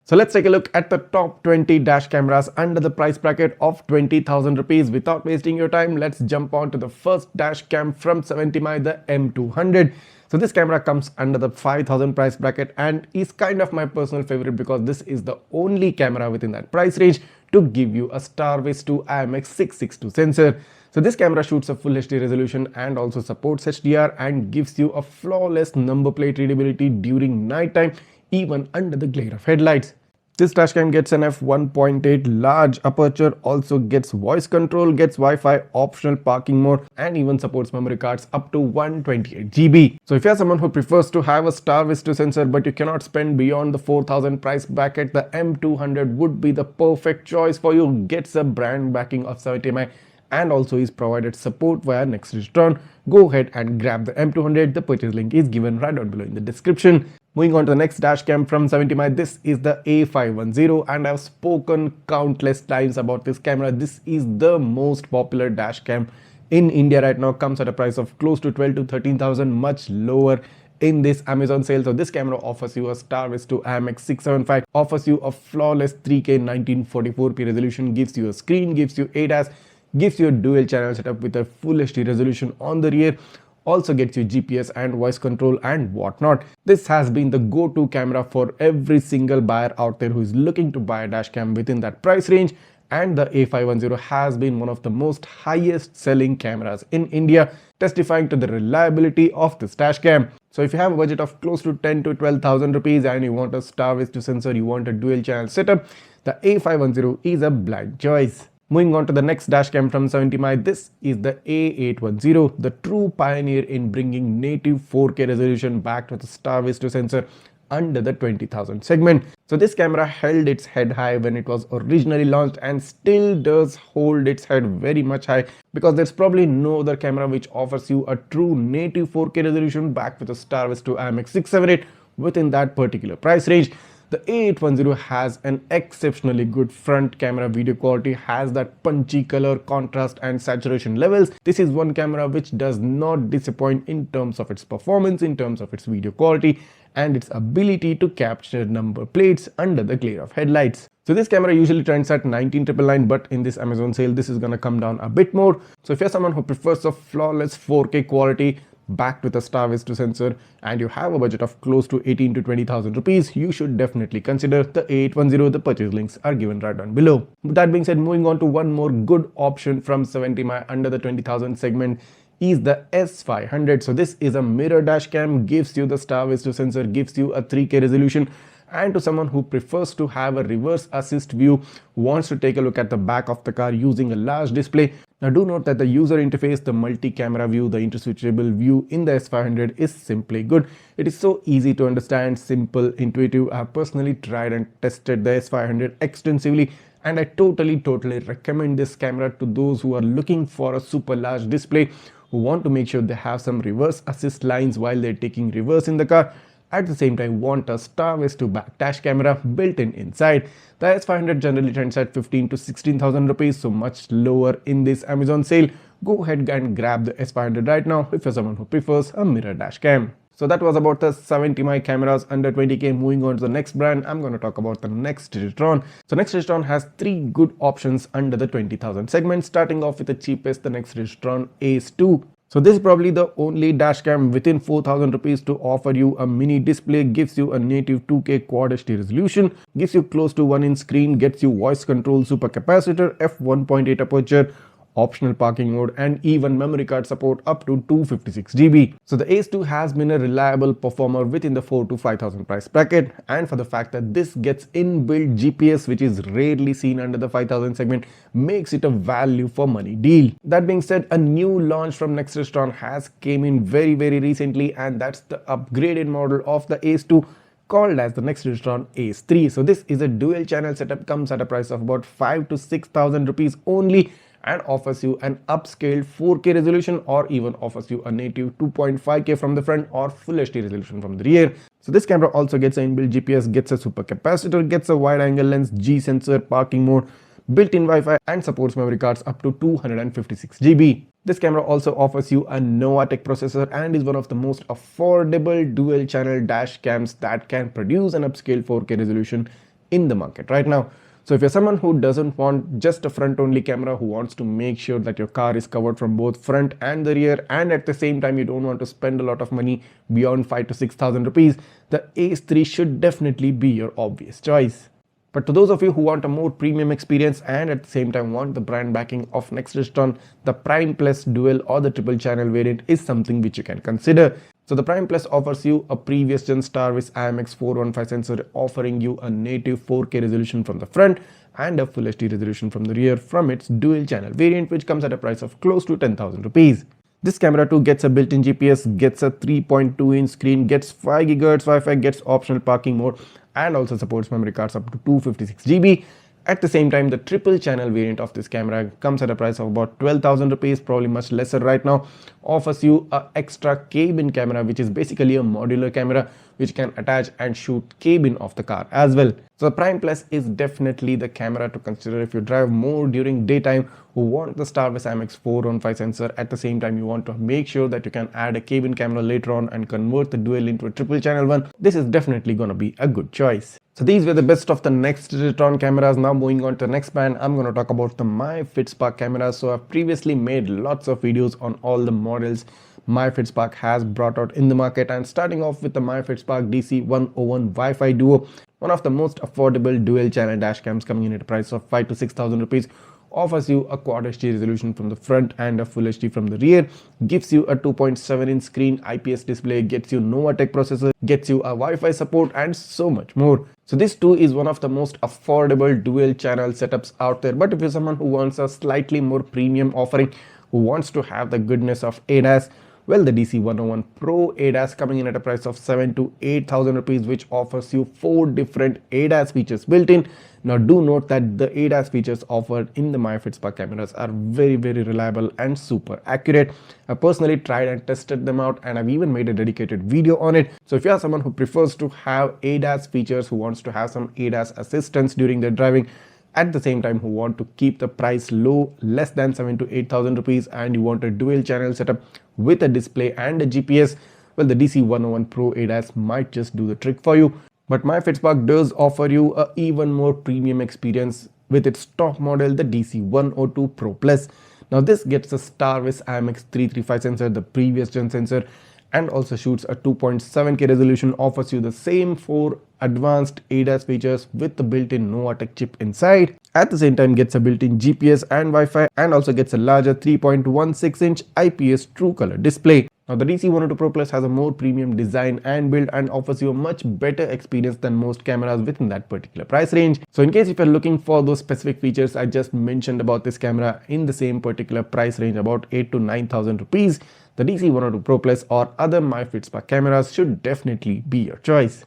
So let's take a look at the top 20 dash cameras under the price bracket of 20,000 rupees. Without wasting your time, let's jump on to the first dash cam from 70mm, the M200. So this camera comes under the 5,000 price bracket and is kind of my personal favorite because this is the only camera within that price range to give you a Starvis-2 IMX662 sensor. So this camera shoots a full HD resolution and also supports HDR and gives you a flawless number plate readability during nighttime, even under the glare of headlights. This dashcam gets an f1.8 large aperture, also gets voice control, gets Wi-Fi, optional parking mode, and even supports memory cards up to 128 GB. So if you're someone who prefers to have a Starvis-2 sensor but you cannot spend beyond the 4,000 price bracket, the M200 would be the perfect choice for you. Gets a brand backing of 70mm and also is provided support via Nexdigitron. Go ahead and grab the M200. The purchase link is given right down below in the description. Moving on to the next dashcam from 70mm, this is the A510 and I've spoken countless times about this camera. This is the most popular dashcam in India right now, comes at a price of close to 12 to 13,000, much lower in this Amazon sale. So this camera offers you a Starvis-2 IMX675, offers you a flawless 3K 1944p resolution, gives you a screen, gives you ADAS, gives you a dual channel setup with a full HD resolution on the rear, also gets you GPS and voice control and whatnot. This has been the go-to camera for every single buyer out there who is looking to buy a dashcam within that price range, and the A510 has been one of the most highest selling cameras in India, testifying to the reliability of this dashcam. So if you have a budget of close to 10 to 12,000 rupees and you want a Starvis-2 sensor, you want a dual channel setup, the A510 is a blind choice. Moving on to the next dashcam from 70mm, this is the A810, the true pioneer in bringing native 4K resolution back with the Starvis-2 sensor under the 20,000 segment. So this camera held its head high when it was originally launched and still does hold its head very much high, because there's probably no other camera which offers you a true native 4K resolution back with the Starvis-2 IMX678 within that particular price range. The A810 has an exceptionally good front camera video quality, has that punchy color, contrast and saturation levels. This is one camera which does not disappoint in terms of its performance, in terms of its video quality and its ability to capture number plates under the glare of headlights. So this camera usually trends at 19,999, but in this Amazon sale this is gonna come down a bit more. So if you're someone who prefers a flawless 4K quality backed with a Starvis-2 sensor and you have a budget of close to 18 to 20,000 rupees, you should definitely consider the A810. The purchase links are given right down below. With that being said, moving on to one more good option from 70mm under the 20,000 segment is the S500. So this is a mirror dash cam, gives you the Starvis-2 sensor, gives you a 3K resolution, and to someone who prefers to have a reverse assist view, wants to take a look at the back of the car using a large display. Now do note that the user interface, the multi-camera view, the interswitchable view in the S500 is simply good. It is so easy to understand, simple, intuitive. I have personally tried and tested the S500 extensively and I totally recommend this camera to those who are looking for a super large display, who want to make sure they have some reverse assist lines while they're taking reverse in the car. At the same time want a Starvis-2 back dash camera built in inside. The S500 generally trends at 15 to 16,000 rupees, so much lower in this Amazon sale. Go ahead and grab the S500 right now if you're someone who prefers a mirror dash cam. So that was about the 70mm cameras under 20K. Moving on to the next brand, I'm going to talk about the Nexdigitron. So Nexdigitron has three good options under the 20,000 segment, starting off with the cheapest, the Nexdigitron ACE 2. So this is probably the only dashcam within 4,000 rupees to offer you a mini display, gives you a native 2K Quad HD resolution, gives you close to 1-inch screen, gets you voice control, super capacitor, f1.8 aperture, optional parking mode and even memory card support up to 256 GB. So the ACE 2 has been a reliable performer within the 4 to 5,000 price bracket, and for the fact that this gets inbuilt GPS, which is rarely seen under the 5,000 segment, makes it a value for money deal. That being said, a new launch from Nexdigitron has came in very recently, and that's the upgraded model of the ACE 2 called as the Nexdigitron ACE 3. So this is a dual channel setup, comes at a price of about 5 to 6,000 rupees only, and offers you an upscaled 4K resolution, or even offers you a native 2.5K from the front or full HD resolution from the rear. So this camera also gets an inbuilt GPS, gets a super capacitor, gets a wide angle lens, G sensor, parking mode, built-in Wi-Fi and supports memory cards up to 256 GB. This camera also offers you a Novatec processor and is one of the most affordable dual channel dash cams that can produce an upscaled 4K resolution in the market right now. So if you're someone who doesn't want just a front only camera, who wants to make sure that your car is covered from both front and the rear, and at the same time you don't want to spend a lot of money beyond 5 to 6,000 rupees, the ACE 3 should definitely be your obvious choice. But to those of you who want a more premium experience and at the same time want the brand backing of Nexdigitron, the Prime Plus Dual or the triple channel variant is something which you can consider. So the Prime Plus offers you a previous gen Starvis IMX415 sensor, offering you a native 4K resolution from the front and a Full HD resolution from the rear from its dual channel variant, which comes at a price of close to 10,000 rupees. This camera too gets a built-in GPS, gets a 3.2-inch screen, gets 5 GHz Wi-Fi, gets optional parking mode, and also supports memory cards up to 256 GB. At the same time, the triple channel variant of this camera comes at a price of about 12,000 rupees, probably much lesser right now. Offers you an extra cabin camera, which is basically a modular camera which can attach and shoot cabin of the car as well. So the Prime Plus is definitely the camera to consider if you drive more during daytime, who want the Starvis IMX415 sensor. At the same time, you want to make sure that you can add a cabin camera later on and convert the dual into a triple channel one. This is definitely going to be a good choice. So these were the best of the Nexdigitron cameras. Now moving on to the next brand, I'm going to talk about the MyFitSpark cameras. So I've previously made lots of videos on all the models MyFitSpark has brought out in the market, and starting off with the MyFitSpark DC 101 Wi-Fi Duo, one of the most affordable dual channel dash cams, coming in at a price of 5 to 6,000 rupees. Offers you a Quad HD resolution from the front and a Full HD from the rear, gives you a 2.7-inch screen, IPS display, gets you Novatech processor, gets you a Wi-Fi support, and so much more. So this too is one of the most affordable dual channel setups out there. But if you're someone who wants a slightly more premium offering, who wants to have the goodness of ADAS, well, the DC 101 Pro ADAS coming in at a price of 7 to 8,000 rupees, which offers you 4 different ADAS features built in. Now do note that the ADAS features offered in the MyFitSpark cameras are very reliable and super accurate. I personally tried and tested them out, and I've even made a dedicated video on it. So if you are someone who prefers to have ADAS features, who wants to have some ADAS assistance during their driving, at the same time who want to keep the price low, less than 7 to 8,000 rupees, and you want a dual channel setup with a display and a GPS, well, the DC 101 Pro ADAS might just do the trick for you. But MyFitSpark does offer you a even more premium experience with its top model, the DC 102 Pro Plus. Now this gets a Starvis IMX335 sensor, the previous gen sensor, and also shoots a 2.7K resolution, offers you the same 4 advanced ADAS features with the built-in Novatech chip inside. At the same time, gets a built-in GPS and Wi-Fi, and also gets a larger 3.16-inch IPS true color display. Now the DC 102 Pro Plus has a more premium design and build and offers you a much better experience than most cameras within that particular price range. So in case if you're looking for those specific features I just mentioned about this camera in the same particular price range, about 8 to 9,000 rupees, the DC 102 Pro Plus or other MyFitSpark cameras should definitely be your choice.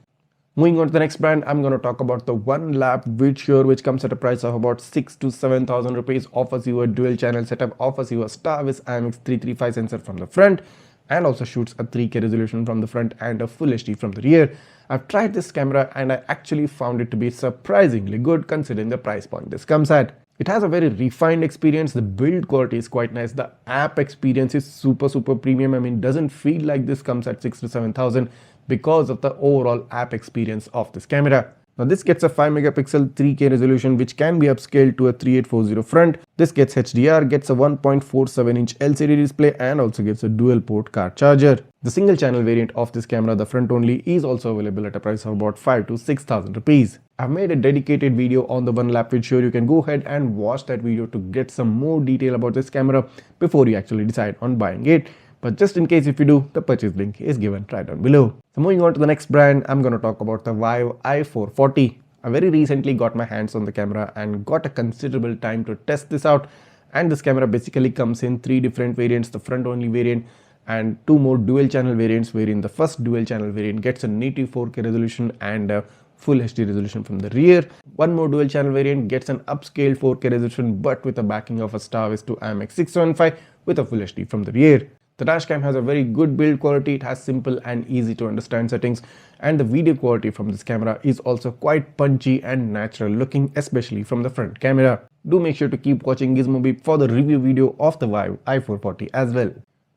Moving on to the next brand, I'm going to talk about the Onelap VidSure, which comes at a price of about 6 to 7,000 rupees, offers you a dual channel setup, offers you a Starvis IMX335 sensor from the front, and also shoots a 3K resolution from the front and a Full HD from the rear. I've tried this camera and I actually found it to be surprisingly good considering the price point this comes at. It has a very refined experience, the build quality is quite nice, the app experience is super premium. I mean, doesn't feel like this comes at 6 to 7,000 because of the overall app experience of this camera. Now this gets a 5 megapixel 3K resolution which can be upscaled to a 3840 front. This gets HDR, gets a 1.47-inch LCD display, and also gets a dual port car charger. The single channel variant of this camera, the front only, is also available at a price of about 5 to 6,000 rupees. I've made a dedicated video on the Onelap VidSure. You can go ahead and watch that video to get some more detail about this camera before you actually decide on buying it. But just in case if you do, the purchase link is given right down below. So moving on to the next brand, I'm going to talk about the Wyve i440. I very recently got my hands on the camera and got a considerable time to test this out. And this camera basically comes in 3 different variants, the front only variant and 2 more dual channel variants, wherein the first dual channel variant gets a native 4K resolution and a Full HD resolution from the rear. 1 more dual channel variant gets an upscaled 4K resolution but with a backing of a Starvis-2 IMX615 with a Full HD from the rear. The dashcam has a very good build quality, it has simple and easy to understand settings, and the video quality from this camera is also quite punchy and natural looking, especially from the front camera. Do make sure to keep watching Gizmobeep for the review video of the Wyve i440 as well.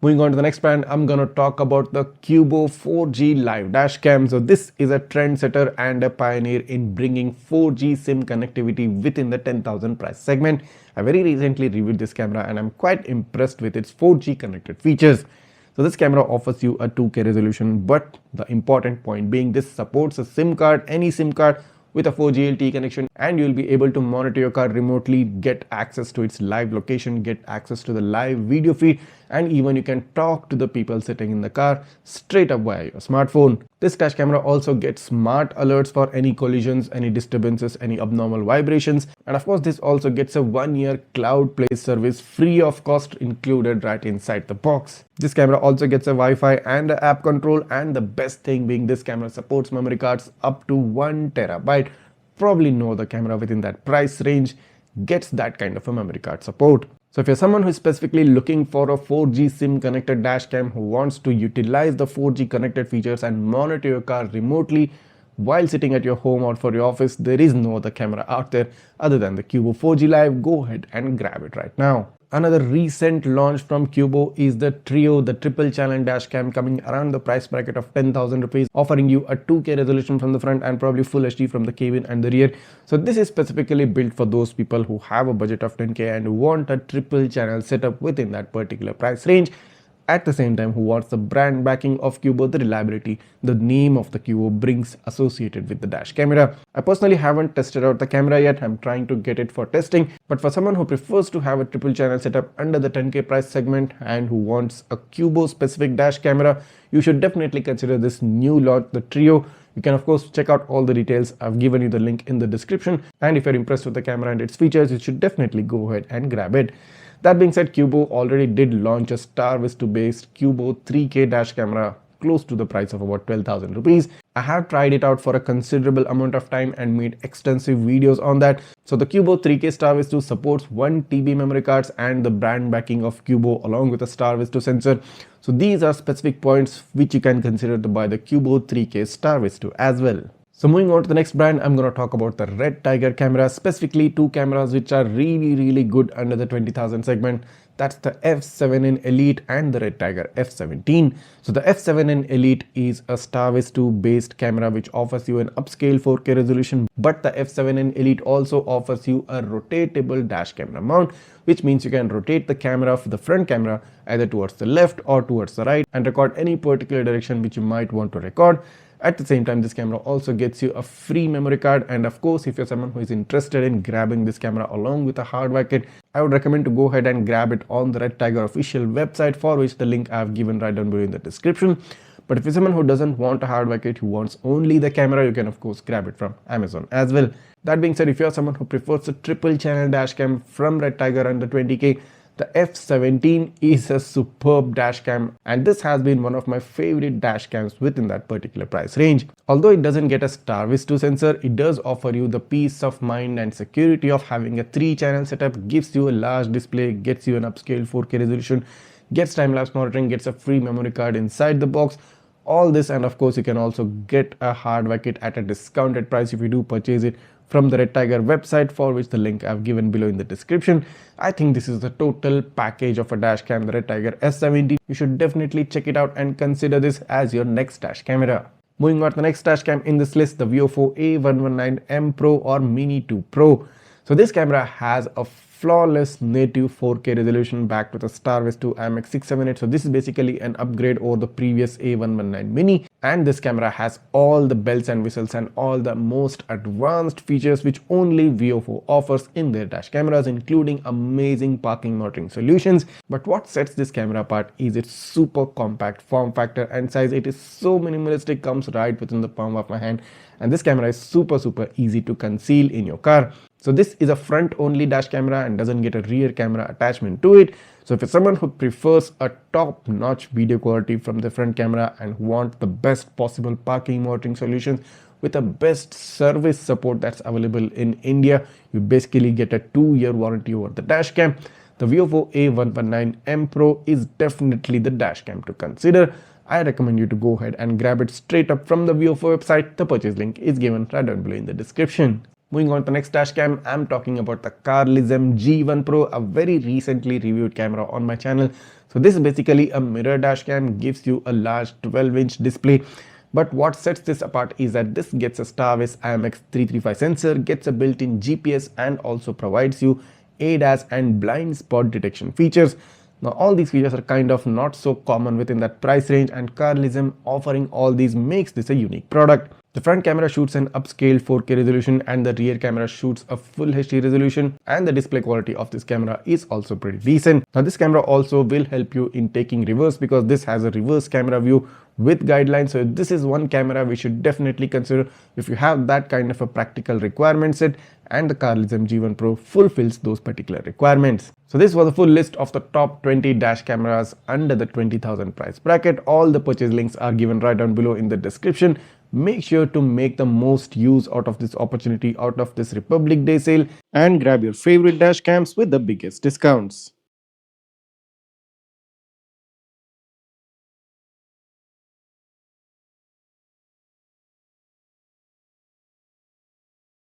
Moving on to the next brand, I'm gonna talk about the Qubo 4G live dashcam. So this is a trendsetter and a pioneer in bringing 4G SIM connectivity within the 10,000 price segment. I very recently reviewed this camera and I'm quite impressed with its 4G connected features. So this camera offers you a 2K resolution, but the important point being this supports a SIM card, any SIM card with a 4G LTE connection, and you'll be able to monitor your car remotely, get access to its live location, get access to the live video feed, and even you can talk to the people sitting in the car straight up via your smartphone. This dash camera also gets smart alerts for any collisions, any disturbances, any abnormal vibrations, and of course this also gets a 1-year cloud play service free of cost included right inside the box. This camera also gets a Wi-Fi and an app control, and the best thing being this camera supports memory cards up to 1 terabyte. Probably no other camera within that price range gets that kind of a memory card support. So if you're someone who is specifically looking for a 4G SIM connected dashcam who wants to utilize the 4G connected features and monitor your car remotely while sitting at your home or for your office, there is no other camera out there other than the Qubo 4G Live. Go ahead and grab it right now. Another recent launch from Qubo is the Trio, the triple channel dashcam, coming around the price bracket of 10,000 rupees, offering you a 2K resolution from the front and probably full HD from the cabin and the rear. So this is specifically built for those people who have a budget of 10K and want a triple channel setup within that particular price range. At the same time, who wants the brand backing of Qubo, the reliability the name of the Qubo brings associated with the dash camera. I personally haven't tested out the camera yet. I'm trying to get it for testing, but for someone who prefers to have a triple channel setup under the 10K price segment and who wants a Qubo specific dash camera, you should definitely consider this new launch, the Trio. You can of course check out all the details. I've given you the link in the description, and if you're impressed with the camera and its features, you should definitely go ahead and grab it. That being said, Qubo already did launch a Starvis-2 based Qubo 3K dash camera close to the price of about 12,000 rupees. I have tried it out for a considerable amount of time and made extensive videos on that. So the Qubo 3K Starvis-2 supports 1 TB memory cards and the brand backing of Qubo along with a Starvis-2 sensor. So these are specific points which you can consider to buy the Qubo 3K Starvis-2 as well. So moving on to the next brand, I'm going to talk about the Redtiger camera, specifically 2 cameras which are really good under the 20,000 segment. That's the F7N Elite and the Redtiger F17. So the F7N Elite is a Starvis-2 based camera which offers you an upscale 4K resolution, but the F7N Elite also offers you a rotatable dash camera mount, which means you can rotate the camera for the front camera either towards the left or towards the right and record any particular direction which you might want to record. At the same time, this camera also gets you a free memory card, and of course if you're someone who is interested in grabbing this camera along with a hardwire kit, I would recommend to go ahead and grab it on the Redtiger official website, for which the link I have given right down below in the description. But if you're someone who doesn't want a hardwire kit, who wants only the camera, you can of course grab it from Amazon as well. That being said, if you're someone who prefers a triple channel dashcam from Redtiger under 20K, the F17 is a superb dashcam, and this has been one of my favorite dashcams within that particular price range. Although it doesn't get a Starvis-2 sensor, it does offer you the peace of mind and security of having a 3-channel setup, gives you a large display, gets you an upscale 4K resolution, gets time-lapse monitoring, gets a free memory card inside the box. All this, and of course you can also get a hardwire kit at a discounted price if you do purchase it from the Redtiger website, for which the link I've given below in the description. I think this is the total package of a dashcam, the Redtiger F17. You should definitely check it out and consider this as your next dash camera. Moving on to the next dashcam in this list, the VIOFO A119 M Pro or Mini 2 Pro. So this camera has a flawless native 4K resolution backed with a Starvis-2 IMX678. So this is basically an upgrade over the previous A119 Mini, and this camera has all the bells and whistles and all the most advanced features which only VIOFO offers in their dash cameras, including amazing parking monitoring solutions. But what sets this camera apart is its super compact form factor and size. It is so minimalistic, comes right within the palm of my hand, and this camera is super easy to conceal in your car. So this is a front only dash camera and doesn't get a rear camera attachment to it. So if you're someone who prefers a top notch video quality from the front camera and want the best possible parking monitoring solutions with the best service support that's available in India, you basically get a 2-year warranty over the dashcam. The VIOFO A119 M Pro is definitely the dashcam to consider. I recommend you to go ahead and grab it straight up from the VIOFO website. The purchase link is given right down below in the description. Moving on to the next dashcam, I'm talking about the Carlizem G1 Pro, a very recently reviewed camera on my channel. So this is basically a mirror dash cam, gives you a large 12-inch display. But what sets this apart is that this gets a Starvis IMX335 sensor, gets a built-in GPS, and also provides you ADAS and blind spot detection features. Now all these features are kind of not so common within that price range, and Carlizem offering all these makes this a unique product. The front camera shoots an upscaled 4K resolution and the rear camera shoots a full HD resolution, and the display quality of this camera is also pretty decent. Now this camera also will help you in taking reverse because this has a reverse camera view with guidelines. So this is one camera we should definitely consider if you have that kind of a practical requirement set, and the Carlizem G1 Pro fulfills those particular requirements. So this was a full list of the top 20 dash cameras under the 20,000 price bracket. All the purchase links are given right down below in the description. Make sure to make the most use out of this opportunity, out of this Republic Day sale, and grab your favorite dash cams with the biggest discounts.